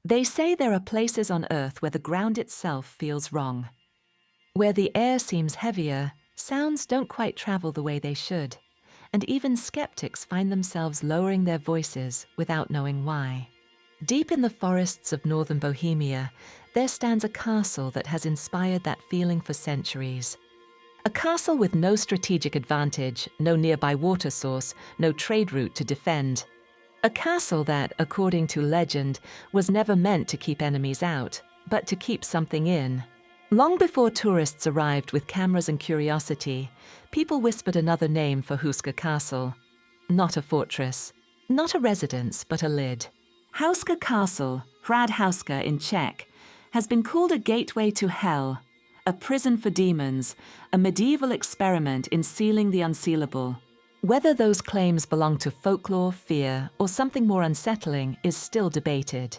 They say there are places on Earth where the ground itself feels wrong. Where the air seems heavier, sounds don't quite travel the way they should, and even skeptics find themselves lowering their voices without knowing why. Deep in the forests of northern Bohemia, there stands a castle that has inspired that feeling for centuries. A castle with no strategic advantage, no nearby water source, no trade route to defend. A castle that, according to legend, was never meant to keep enemies out, but to keep something in. Long before tourists arrived with cameras and curiosity, people whispered another name for Houska Castle. Not a fortress, not a residence, but a lid. Houska Castle, Hrad Houska in Czech, has been called a gateway to hell, a prison for demons, a medieval experiment in sealing the unsealable. Whether those claims belong to folklore, fear, or something more unsettling is still debated.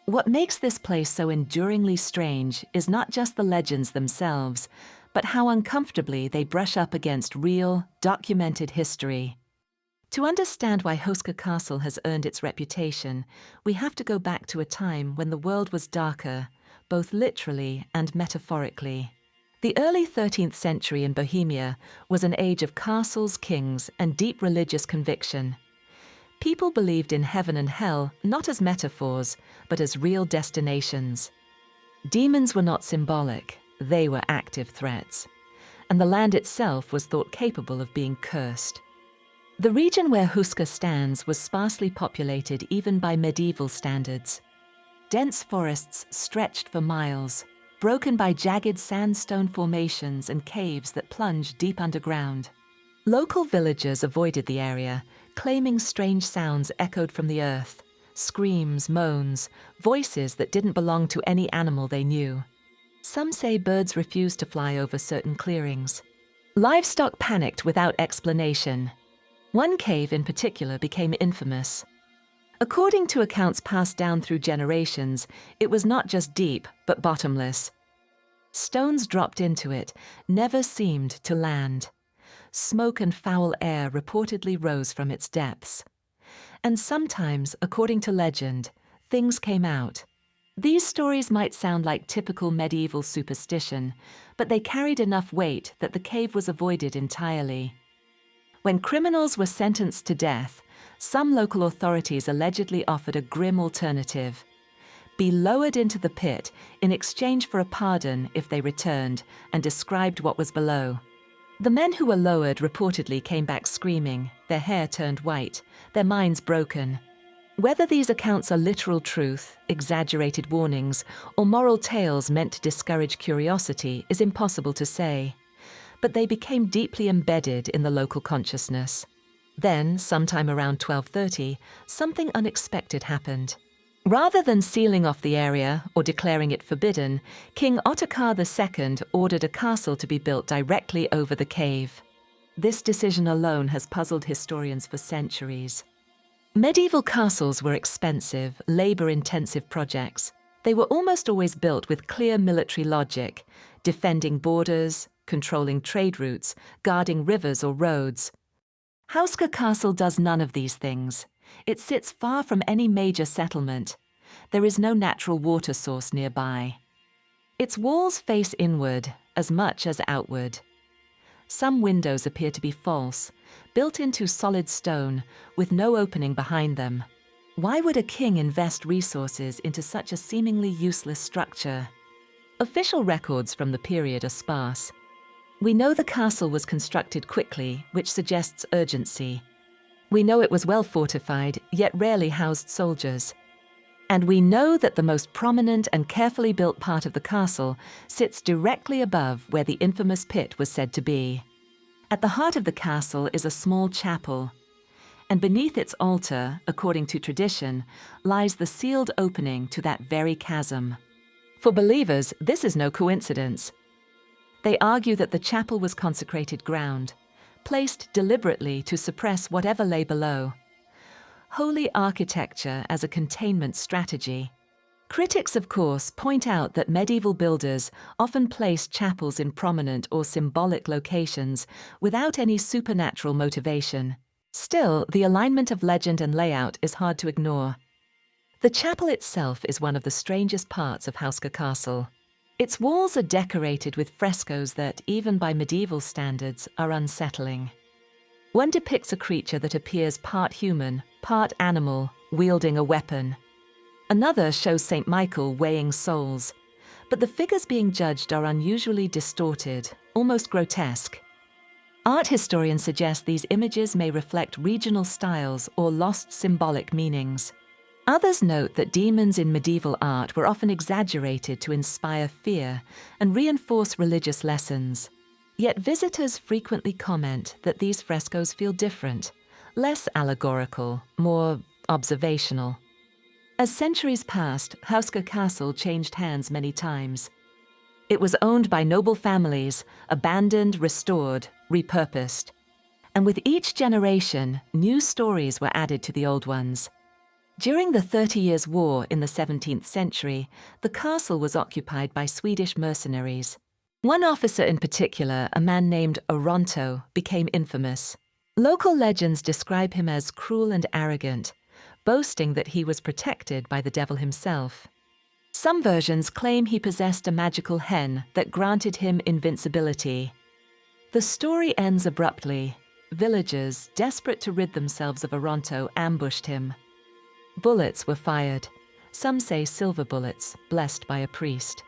What makes this place so enduringly strange is not just the legends themselves, but how uncomfortably they brush up against real, documented history. To understand why Houska Castle has earned its reputation, we have to go back to a time when the world was darker, both literally and metaphorically. The early 13th century in Bohemia was an age of castles, kings, and deep religious conviction. People believed in heaven and hell not as metaphors, but as real destinations. Demons were not symbolic, they were active threats. And the land itself was thought capable of being cursed. The region where Houska stands was sparsely populated even by medieval standards. Dense forests stretched for miles, broken by jagged sandstone formations and caves that plunge deep underground. Local villagers avoided the area, claiming strange sounds echoed from the earth, screams, moans, voices that didn't belong to any animal they knew. Some say birds refused to fly over certain clearings. Livestock panicked without explanation. One cave in particular became infamous. According to accounts passed down through generations, it was not just deep, but bottomless. Stones dropped into it never seemed to land. Smoke and foul air reportedly rose from its depths. And sometimes, according to legend, things came out. These stories might sound like typical medieval superstition, but they carried enough weight that the cave was avoided entirely. When criminals were sentenced to death, some local authorities allegedly offered a grim alternative: be lowered into the pit in exchange for a pardon if they returned and described what was below. The men who were lowered reportedly came back screaming, their hair turned white, their minds broken. Whether these accounts are literal truth, exaggerated warnings, or moral tales meant to discourage curiosity is impossible to say. But they became deeply embedded in the local consciousness. Then, sometime around 1230, something unexpected happened. Rather than sealing off the area or declaring it forbidden, King Ottokar II ordered a castle to be built directly over the cave. This decision alone has puzzled historians for centuries. Medieval castles were expensive, labor-intensive projects. They were almost always built with clear military logic, defending borders, controlling trade routes, guarding rivers or roads. Houska Castle does none of these things. It sits far from any major settlement. There is no natural water source nearby. Its walls face inward as much as outward. Some windows appear to be false, built into solid stone with no opening behind them. Why would a king invest resources into such a seemingly useless structure? Official records from the period are sparse. We know the castle was constructed quickly, which suggests urgency. We know it was well fortified, yet rarely housed soldiers. And we know that the most prominent and carefully built part of the castle sits directly above where the infamous pit was said to be. At the heart of the castle is a small chapel, and beneath its altar, according to tradition, lies the sealed opening to that very chasm. For believers, this is no coincidence. They argue that the chapel was consecrated ground, placed deliberately to suppress whatever lay below. Holy architecture as a containment strategy. Critics, of course, point out that medieval builders often placed chapels in prominent or symbolic locations without any supernatural motivation. Still, the alignment of legend and layout is hard to ignore. The chapel itself is one of the strangest parts of Houska Castle. Its walls are decorated with frescoes that, even by medieval standards, are unsettling. One depicts a creature that appears part human, part animal, wielding a weapon. Another shows St. Michael weighing souls, but the figures being judged are unusually distorted, almost grotesque. Art historians suggest these images may reflect regional styles or lost symbolic meanings. Others note that demons in medieval art were often exaggerated to inspire fear and reinforce religious lessons. Yet visitors frequently comment that these frescoes feel different, less allegorical, more observational. As centuries passed, Houska Castle changed hands many times. It was owned by noble families, abandoned, restored, repurposed. And with each generation, new stories were added to the old ones. During the 30 Years' War in the 17th century, the castle was occupied by Swedish mercenaries. One officer in particular, a man named Oronto, became infamous. Local legends describe him as cruel and arrogant, boasting that he was protected by the devil himself. Some versions claim he possessed a magical hen that granted him invincibility. The story ends abruptly. Villagers, desperate to rid themselves of Oronto, ambushed him. Bullets were fired, some say silver bullets, blessed by a priest.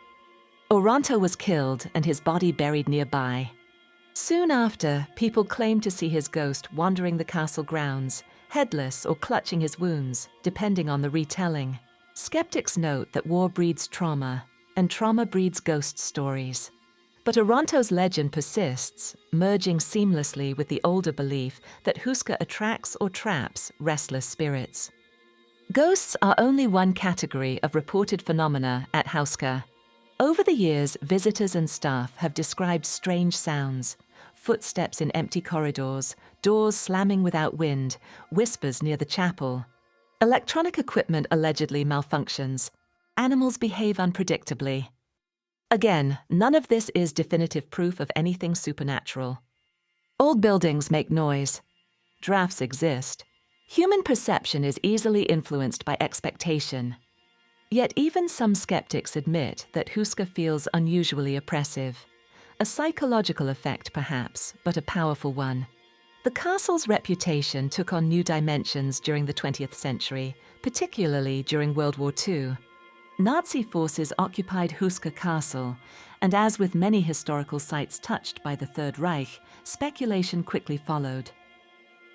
Oronto was killed and his body buried nearby. Soon after, people claimed to see his ghost wandering the castle grounds, headless or clutching his wounds, depending on the retelling. Skeptics note that war breeds trauma, and trauma breeds ghost stories. But Oronto's legend persists, merging seamlessly with the older belief that Houska attracts or traps restless spirits. Ghosts are only one category of reported phenomena at Houska. Over the years, visitors and staff have described strange sounds: footsteps in empty corridors, doors slamming without wind, whispers near the chapel. Electronic equipment allegedly malfunctions. Animals behave unpredictably. Again, none of this is definitive proof of anything supernatural. Old buildings make noise. Drafts exist. Human perception is easily influenced by expectation. Yet even some skeptics admit that Houska feels unusually oppressive. A psychological effect, perhaps, but a powerful one. The castle's reputation took on new dimensions during the 20th century, particularly during World War II. Nazi forces occupied Houska Castle, and as with many historical sites touched by the Third Reich, speculation quickly followed.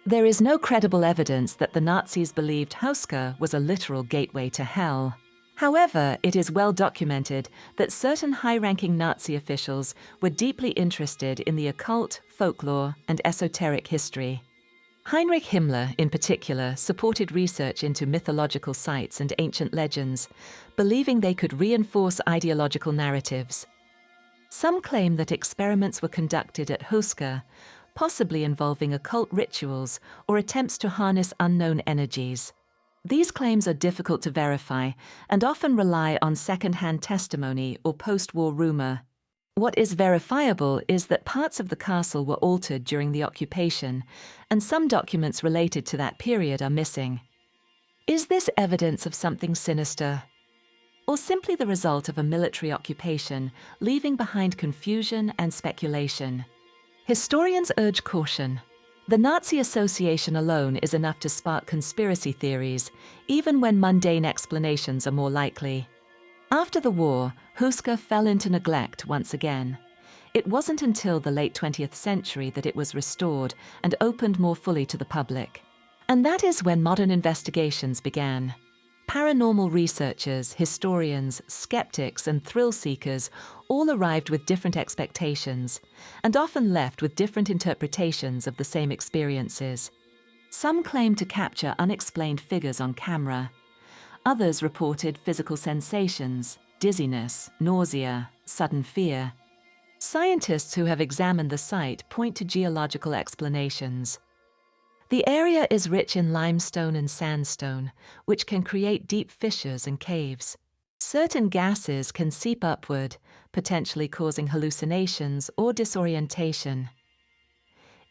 There is no credible evidence that the Nazis believed Houska was a literal gateway to hell. However, it is well documented that certain high-ranking Nazi officials were deeply interested in the occult, folklore, and esoteric history. Heinrich Himmler, in particular, supported research into mythological sites and ancient legends, believing they could reinforce ideological narratives. Some claim that experiments were conducted at Houska, possibly involving occult rituals or attempts to harness unknown energies. These claims are difficult to verify and often rely on second-hand testimony or post-war rumor. What is verifiable is that parts of the castle were altered during the occupation, and some documents related to that period are missing. Is this evidence of something sinister? Or simply the result of a military occupation, leaving behind confusion and speculation? Historians urge caution. The Nazi association alone is enough to spark conspiracy theories, even when mundane explanations are more likely. After the war, Houska fell into neglect once again. It wasn't until the late 20th century that it was restored and opened more fully to the public. And that is when modern investigations began. Paranormal researchers, historians, skeptics, and thrill seekers all arrived with different expectations, and often left with different interpretations of the same experiences. Some claimed to capture unexplained figures on camera. Others reported physical sensations, dizziness, nausea, sudden fear. Scientists who have examined the site point to geological explanations. The area is rich in limestone and sandstone, which can create deep fissures and caves. Certain gases can seep upward, potentially causing hallucinations or disorientation.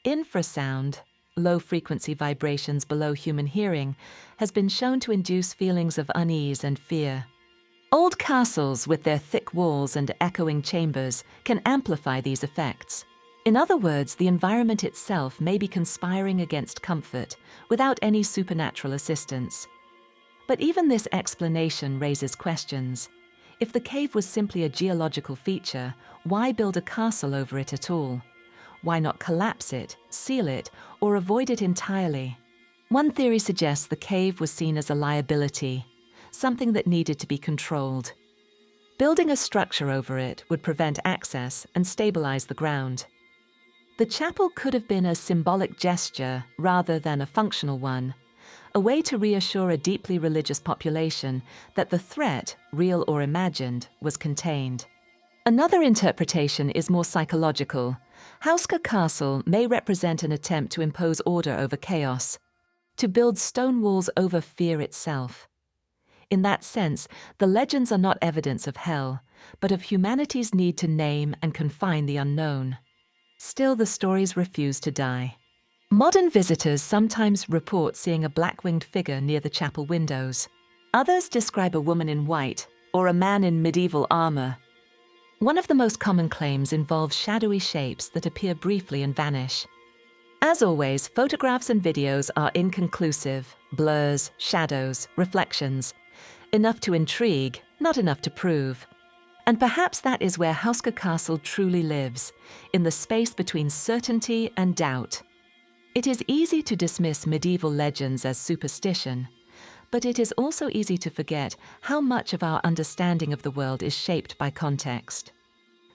Infrasound, low-frequency vibrations below human hearing, has been shown to induce feelings of unease and fear. Old castles with their thick walls and echoing chambers can amplify these effects. In other words, the environment itself may be conspiring against comfort without any supernatural assistance. But even this explanation raises questions. If the cave was simply a geological feature, why build a castle over it at all? Why not collapse it, seal it, or avoid it entirely? One theory suggests the cave was seen as a liability, something that needed to be controlled. Building a structure over it would prevent access and stabilize the ground. The chapel could have been a symbolic gesture rather than a functional one, a way to reassure a deeply religious population that the threat, real or imagined, was contained. Another interpretation is more psychological. Houska Castle may represent an attempt to impose order over chaos, to build stone walls over fear itself. In that sense, the legends are not evidence of hell, but of humanity's need to name and confine the unknown. Still, the stories refuse to die. Modern visitors sometimes report seeing a black-winged figure near the chapel windows. Others describe a woman in white or a man in medieval armor. One of the most common claims involves shadowy shapes that appear briefly and vanish. As always, photographs and videos are inconclusive, blurs, shadows, reflections, enough to intrigue, not enough to prove. And perhaps that is where Houska Castle truly lives, in the space between certainty and doubt. It is easy to dismiss medieval legends as superstition, but it is also easy to forget how much of our understanding of the world is shaped by context.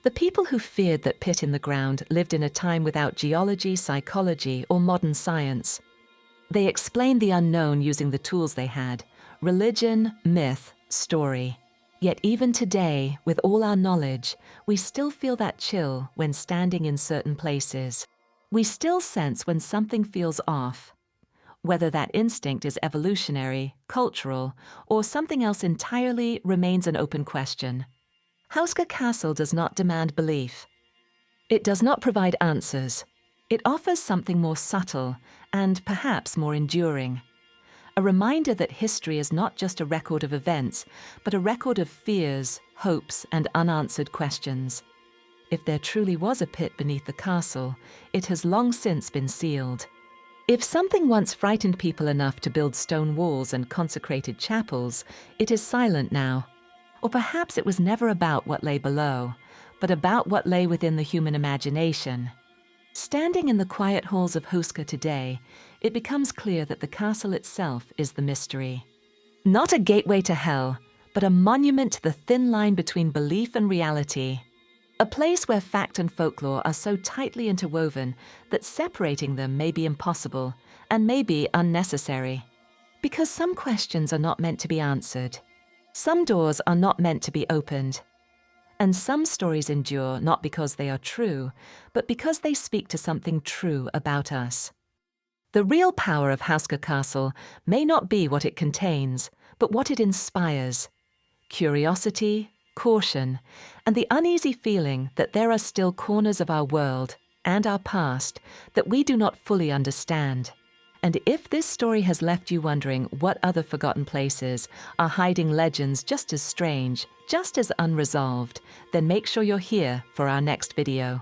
The people who feared that pit in the ground lived in a time without geology, psychology, or modern science. They explained the unknown using the tools they had: religion, myth, story. Yet even today, with all our knowledge, we still feel that chill when standing in certain places. We still sense when something feels off. Whether that instinct is evolutionary, cultural, or something else entirely remains an open question. Houska Castle does not demand belief. It does not provide answers. It offers something more subtle and perhaps more enduring. A reminder that history is not just a record of events, but a record of fears, hopes, and unanswered questions. If there truly was a pit beneath the castle, it has long since been sealed. If something once frightened people enough to build stone walls and consecrated chapels, it is silent now. Or perhaps it was never about what lay below, but about what lay within the human imagination. Standing in the quiet halls of Houska today, it becomes clear that the castle itself is the mystery. Not a gateway to hell, but a monument to the thin line between belief and reality. A place where fact and folklore are so tightly interwoven that separating them may be impossible and may be unnecessary. Because some questions are not meant to be answered. Some doors are not meant to be opened. And some stories endure not because they are true, but because they speak to something true about us. The real power of Houska Castle may not be what it contains, but what it inspires. Curiosity, caution, and the uneasy feeling that there are still corners of our world and our past that we do not fully understand. And if this story has left you wondering what other forgotten places are hiding legends just as strange, just as unresolved, then make sure you're here for our next video.